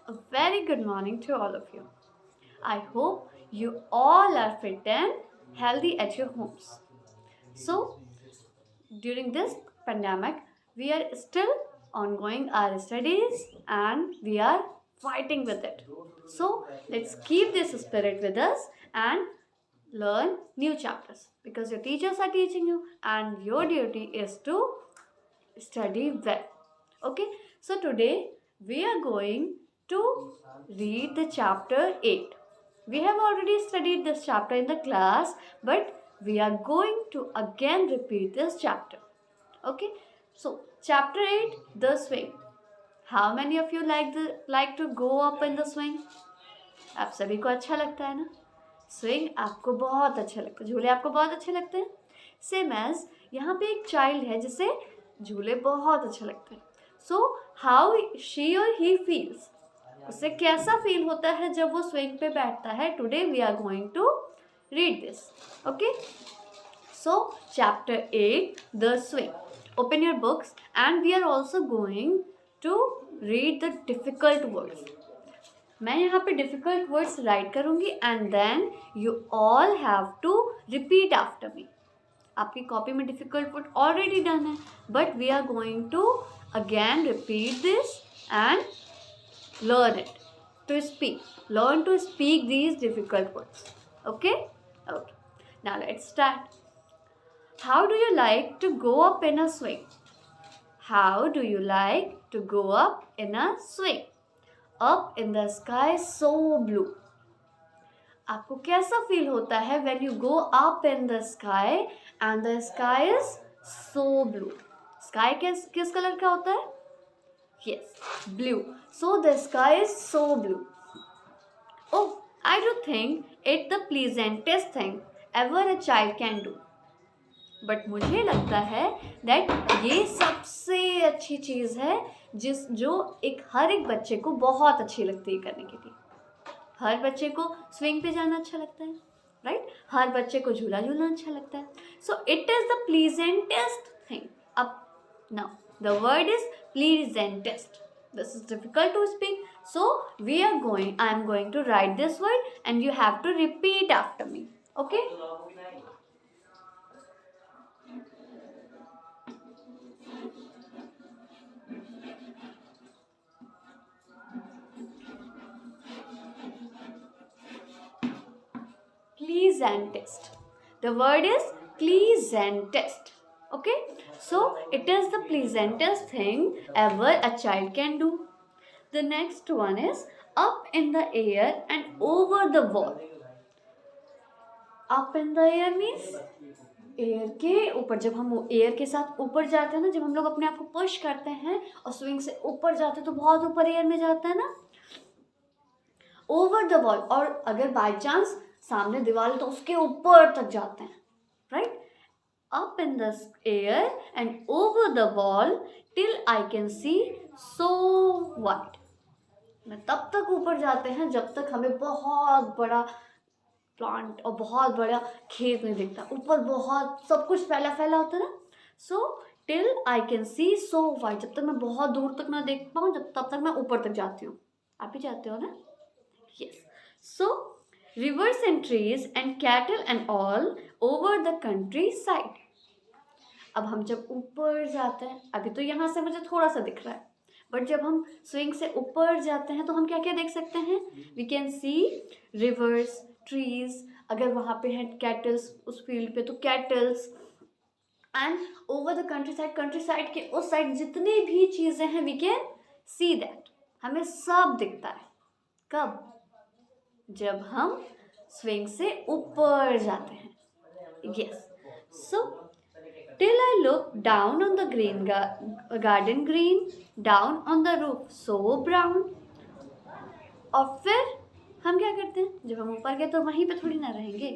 A very good morning to all of you. I hope you all are fit and healthy at your homes. So, during this pandemic, we are still ongoing our studies and we are fighting with it. So, let's keep this spirit with us and learn new chapters because your teachers are teaching you and your duty is to study well. Okay, so today we are going to read the chapter 8. We have already studied this chapter in the class, but we are going to again repeat this chapter. Okay, so chapter 8, the swing. How many of you like to go up in the swing? आप सभी को अच्छा लगता है ना? Swing आपको बहुत अच्छा लगता है, झूले आपको बहुत अच्छे लगते हैं. सेम एज यहाँ पे एक चाइल्ड है जिसे झूले बहुत अच्छे लगते हैं. सो हाउ शी और ही फील्स, उसे कैसा फील होता है जब वो स्विंग पे बैठता है. Today we are going to read this. Okay, so chapter 8, the swing. Open your books and we are also going to read the difficult words. मैं यहाँ पे डिफिकल्ट वर्ड्स राइट करूँगी and then you all have to repeat after me. आपकी copy में difficult word already done है, but we are going to again repeat this and learn it to speak. Learn to speak these difficult words. Okay okay, now let's start. How do you like to go up in a swing? How do you like to go up in a swing? Up in the sky so blue. आपको कैसा feel होता है when you go up in the sky and the sky is so blue? Sky किस colour का होता है? Yes, blue. So the sky is so blue. Oh, I do think it's the pleasantest thing ever a child can do. But मुझे लगता है that ये सबसे अच्छी चीज़ है जो हर एक बच्चे को बहुत अच्छी लगती है करने के लिए. हर बच्चे को स्विंग पे जाना अच्छा लगता है, राइट? हर बच्चे को झूला झूलना अच्छा लगता है. So it is the pleasantest thing. अब now the word is pleasantest. This is difficult to speak, so I am going to write this word and you have to repeat after me. Okay, pleasantest. The word is pleasantest. Okay, so it is the pleasantest thing ever a child can do. The next one is up in the air and over the wall. Up in the air means air के ऊपर. जब हम air के साथ ऊपर जाते हैं ना, जब हम लोग अपने आप को पुश करते हैं और स्विंग से ऊपर जाते हैं तो बहुत ऊपर एयर में जाता है ना. ओवर द वॉल, और अगर बाय चांस सामने दीवार तो उसके ऊपर तक जाते हैं, right? Up in the air and over the wall till I can see so wide. मैं तब तक ऊपर जाते हैं जब तक हमें बहुत बड़ा प्लांट और बहुत बड़ा खेत नहीं दिखता. ऊपर बहुत सब कुछ फैला फैला होता है ना. So till I can see so wide, जब तक मैं बहुत दूर तक ना देख पाऊँ तब तक मैं ऊपर तक जाती हूँ. आप भी जाते हो ना? Yes. So, rivers and trees and cattle and all over the countryside. अब हम जब ऊपर जाते हैं, अभी तो यहाँ से मुझे थोड़ा सा दिख रहा है, बट जब हम स्विंग से ऊपर जाते हैं तो हम क्या क्या देख सकते हैं? We can see rivers, trees. अगर वहाँ पे हैं कैटल्स उस फील्ड पे तो kettles. And over the country side के उस साइड जितनी भी चीज़ें हैं we can see that. हमें सब दिखता है. कब? जब हम स्विंग से ऊपर जाते हैं. Yes. So till I look down on the green garden green, down on the roof so brown. और फिर हम क्या करते हैं? जब हम ऊपर गए तो वहीं पे थोड़ी ना रहेंगे.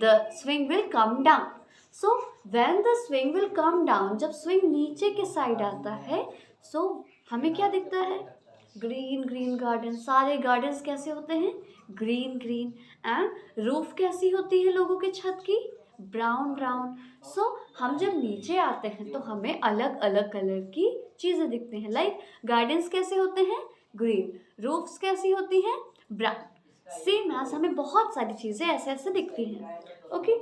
The swing will come down. So when the swing will come down, जब स्विंग नीचे के साइड आता है, सो हमें क्या दिखता है? Green green garden. सारे गार्डन्स कैसे होते हैं? Green green. एंड रूफ कैसी होती है लोगों के छत की? Brown brown. सो हम जब नीचे आते हैं तो हमें अलग अलग कलर की चीज़ें दिखती हैं. लाइक गार्डन्स कैसे होते हैं? ग्रीन, रूफ्स कैसी होती हैं, ब्राउन। सेम एज हमें बहुत सारी चीज़ें ऐसे ऐसे दिखती हैं। Okay,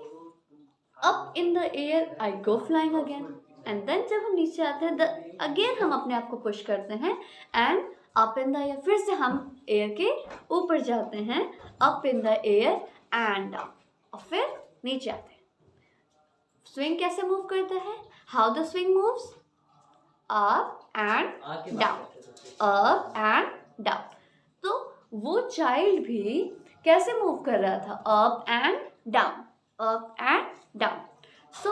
up in the air I go flying again, and then जब हम नीचे आते हैं अगेन हम अपने आप को पुश करते हैं and up in the air, फिर से हम एयर के ऊपर जाते हैं, up in the air and down, और फिर नीचे आते हैं। स्विंग कैसे मूव करता है, how the swing moves, up and down, up and down. तो वो चाइल्ड भी कैसे मूव कर रहा था, up and down, up and down. So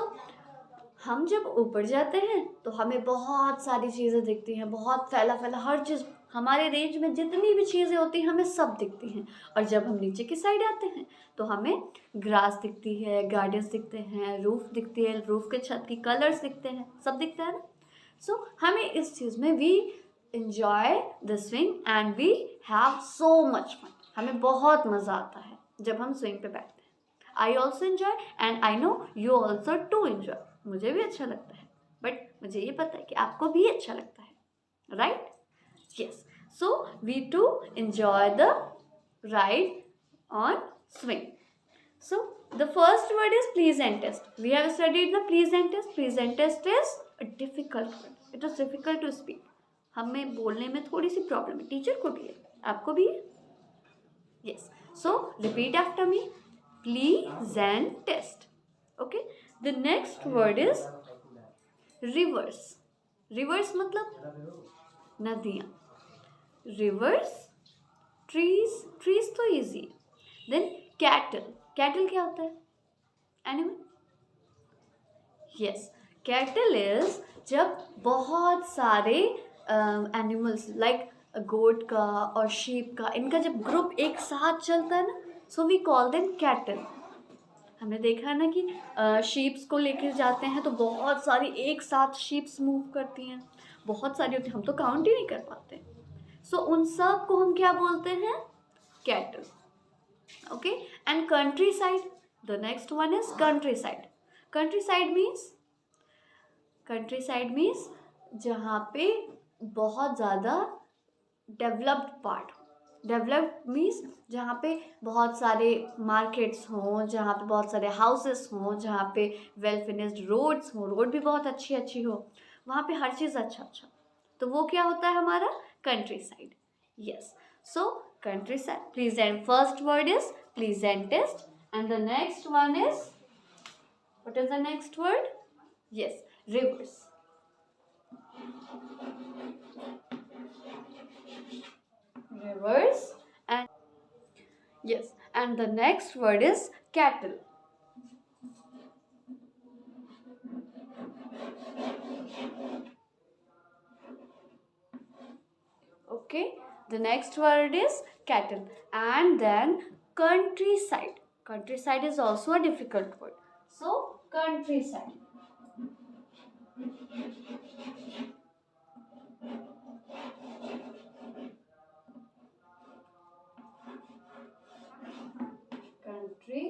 हम जब ऊपर जाते हैं तो हमें बहुत सारी चीज़ें दिखती हैं, बहुत फैला फैला हर चीज़, हमारे रेंज में जितनी भी चीज़ें होती हैं हमें सब दिखती हैं। और जब हम नीचे की साइड आते हैं तो हमें ग्रास दिखती है, गार्डन्स दिखते हैं, रूफ दिखती है, रूफ के छत की कलर्स दिखते हैं, सब दिखता है ना। सो हमें इस चीज़ में we enjoy the swing and we have so much fun. हमें बहुत मज़ा आता है जब हम स्विंग पे बैठते हैं। I also enjoy and I know you also too enjoy. मुझे भी अच्छा लगता है, बट मुझे ये पता है कि आपको भी अच्छा लगता है, right? Yes. So we too enjoy the ride on swing. So the first word is please and test. We have studied the please and test. Please and test is a difficult word. It is difficult to speak. हमें बोलने में थोड़ी सी problem है, teacher को भी है, आपको भी है। Yes, so repeat after me, pleasantest. Okay, the next word is rivers. Rivers मतलब नदियाँ, रिवर्स, ट्रीज, ट्रीज तो इजी। देन कैटल, कैटल क्या होता है, एनिमल। यस, कैटल इज जब बहुत सारे एनिमल्स लाइक गोट का और शीप का, इनका जब ग्रुप एक साथ चलता है ना, so we call them cattle. हमने देखा है ना कि शीप्स को लेकर जाते हैं तो बहुत सारी एक साथ शीप्स मूव करती हैं, बहुत सारी होती हैं, हम तो काउंट ही नहीं कर पाते। सो उन सब को हम क्या बोलते हैं, cattle. Okay, and country side, the next one is country side. Country side means, country side means जहाँ पे बहुत ज़्यादा डेवलप्ड पार्ट, डेवलप्ड मीन्स जहाँ पे बहुत सारे मार्केट्स हों, जहाँ पे बहुत सारे हाउसेस हों, जहाँ पे वेल फिनिश्ड रोड्स हों, रोड भी बहुत अच्छी अच्छी हो, वहाँ पे हर चीज़ अच्छा अच्छा, तो वो क्या होता है हमारा countryside. Yes, so countryside, pleasant, first word is pleasantest, and the next one is, what is the next word, yes, rivers. Rivers, and yes, and the next word is cattle. Okay, the next word is cattle, and then countryside. Countryside is also a difficult word, so countryside. Country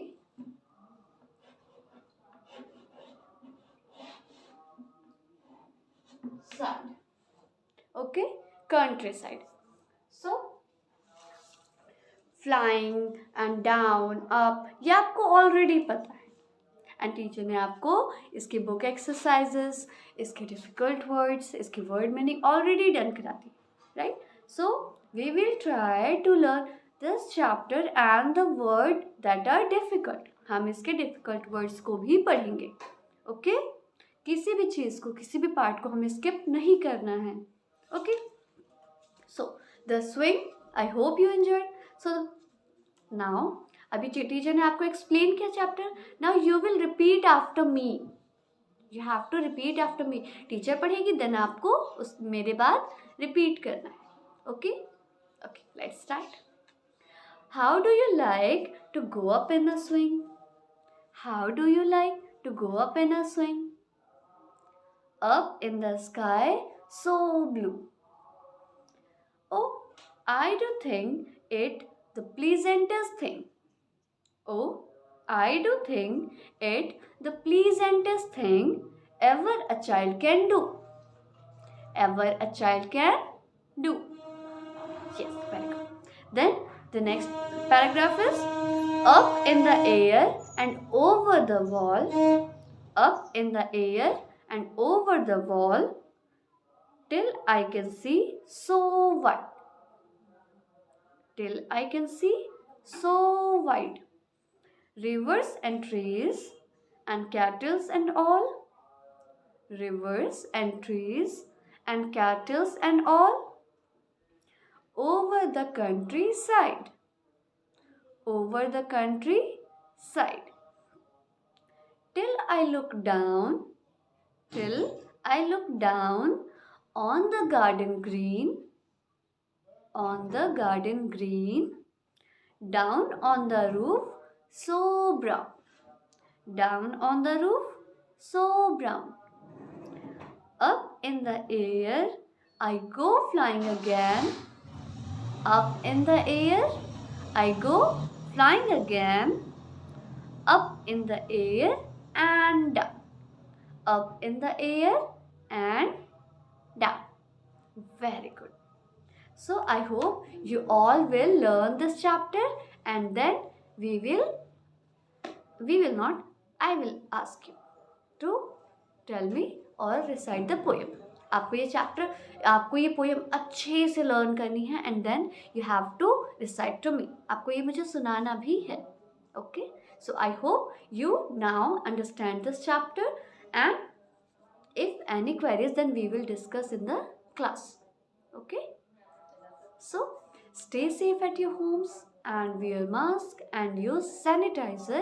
side. Okay, countryside. So flying and down, up, ये आपको already पता है, and teacher ने आपको इसके book exercises, इसके difficult words, इसकी word meaning already done करा दी, right. So we will try to learn this chapter and the word that are difficult. हम इसके डिफ़िकल्ट वर्ड्स को भी पढ़ेंगे। ओके, किसी भी चीज़ को, किसी भी पार्ट को हमें स्किप नहीं करना है। Okay, so the swing, I hope you enjoy. So now, अभी टीचर ने आपको एक्सप्लेन किया chapter, now you will repeat after me, you have to repeat after me. Teacher पढ़ेगी, देन आपको उस मेरे बाद रिपीट करना है। Okay okay, let's start. How do you like to go up in a swing, how do you like to go up in a swing, up in the sky so blue, oh I do think it the pleasantest thing, oh I do think it the pleasantest thing ever a child can do, ever a child can do. Yes, very good. Then the next paragraph is up in the air and over the wall, up in the air and over the wall, till I can see so wide. Till I can see so wide. Rivers and trees and cattle and all. Rivers and trees and cattle and all. Over the countryside. Over the countryside. Till I look down. Till I look down on the garden green. On the garden green. Down on the roof, so brown. Down on the roof, so brown. Up in the air, I go flying again. Up in the air, I go flying again. Up in the air and down. Up in the air and down. Very good. So I hope you all will learn this chapter, and then I will ask you to tell me or recite the poem. आपको ये poem अच्छे से learn करनी है, and then you have to recite to me. आपको ये मुझे सुनाना भी है. Okay, so I hope you now understand this chapter, and if any queries, then we will discuss in the class. Okay, so stay safe at your homes and wear mask and use sanitizer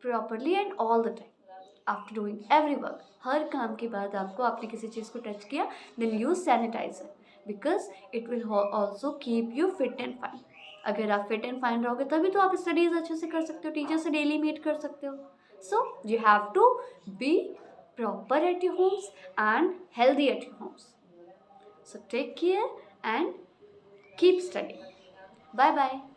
properly and all the time after doing every work. हर काम के बाद आपने किसी चीज़ को touch किया, then use sanitizer because it will also keep you fit and fine. अगर आप fit and fine रहोगे तभी तो आप स्टडीज़ अच्छे से कर सकते हो, टीचर से डेली मीट कर सकते हो. So you have to be proper at your homes and healthy at your homes. So take care and keep studying. Bye bye.